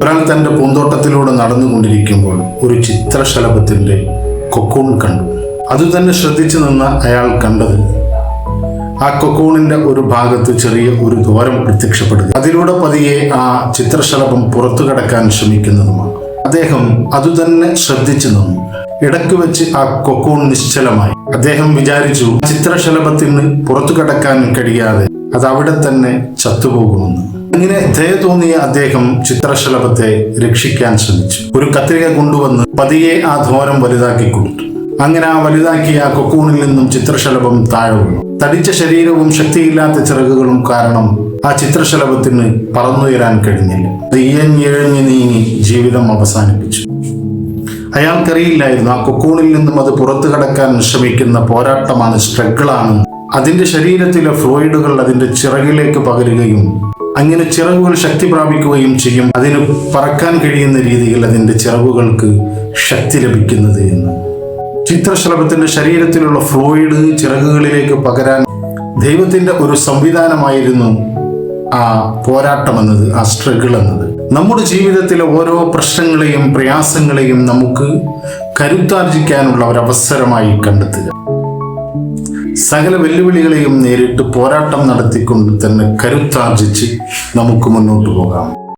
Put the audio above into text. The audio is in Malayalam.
ഒരാൾ തൻ്റെ പൂന്തോട്ടത്തിലൂടെ നടന്നുകൊണ്ടിരിക്കുമ്പോൾ ഒരു ചിത്രശലഭത്തിൻ്റെ കൊക്കൂൺ കണ്ടു. അതുതന്നെ ശ്രദ്ധിച്ചു നിന്ന അയാൾ കണ്ടത് ആ കൊക്കൂണിൻ്റെ ഒരു ഭാഗത്ത് ചെറിയ ഒരു ദ്വാരം പ്രത്യക്ഷപ്പെടുക, അതിലൂടെ പതിയെ ആ ചിത്രശലഭം പുറത്തു കടക്കാൻ ശ്രമിക്കുന്നതുമാണ്. അദ്ദേഹം അതുതന്നെ ശ്രദ്ധിച്ചു നിന്നു. ഇടയ്ക്ക് വെച്ച് ആ കൊക്കൂൺ നിശ്ചലമായി. അദ്ദേഹം വിചാരിച്ചു ചിത്രശലഭത്തിന് പുറത്തു കടക്കാൻ കഴിയാതെ അത് അവിടെ തന്നെ ചത്തുപോകുമെന്ന്. ഇങ്ങനെ ദയ തോന്നിയ അദ്ദേഹം ചിത്രശലഭത്തെ രക്ഷിക്കാൻ ശ്രമിച്ചു. ഒരു കത്രിക കൊണ്ടുവന്ന് പതിയെ ആ ദ്വാരം വലുതാക്കി കൊടുത്തു. അങ്ങനെ ആ വലുതാക്കിയ ആ കൊക്കൂണിൽ നിന്നും ചിത്രശലഭം താഴെ വീണു. തടിച്ച ശരീരവും ശക്തിയില്ലാത്ത ചിറകുകളും കാരണം ആ ചിത്രശലഭത്തിന് പറന്നുയരാൻ കഴിഞ്ഞില്ല. അത് ഇഴഞ്ഞിഴഞ്ഞ് നീങ്ങി ജീവിതം അവസാനിപ്പിച്ചു. അയാൾക്കറിയില്ലായിരുന്നു ആ കൊക്കൂണിൽ നിന്നും അത് പുറത്തു കടക്കാൻ ശ്രമിക്കുന്ന പോരാട്ടമാണ്, സ്ട്രഗിളാണ്. അതിന്റെ ശരീരത്തിലെ ഫ്ലോയിഡുകൾ അതിന്റെ ചിറകിലേക്ക് പകരുകയും അങ്ങനെ ചിറകുകൾ ശക്തി പ്രാപിക്കുകയും ചെയ്യും. അതിന് പറക്കാൻ കഴിയുന്ന രീതിയിൽ അതിന്റെ ചിറകുകൾക്ക് ശക്തി ലഭിക്കുന്നത് എന്ന്. ചിത്രശലഭത്തിന്റെ ശരീരത്തിലുള്ള ഫ്ലോയിഡ് ചിറകുകളിലേക്ക് പകരാൻ ദൈവത്തിന്റെ ഒരു സംവിധാനമായിരുന്നു ആ പോരാട്ടം എന്നത്, ആ സ്ട്രഗിൾ എന്നത്. നമ്മുടെ ജീവിതത്തിലെ ഓരോ പ്രശ്നങ്ങളെയും പ്രയാസങ്ങളെയും നമുക്ക് കരുത്താർജിക്കാനുള്ള ഒരവസരമായി കണ്ടെത്തുക. സകല വെല്ലുവിളികളെയും നേരിട്ട് പോരാട്ടം നടത്തിക്കൊണ്ട് തന്നെ കരുത്താർജിച്ച് നമുക്ക് മുന്നോട്ട് പോകാം.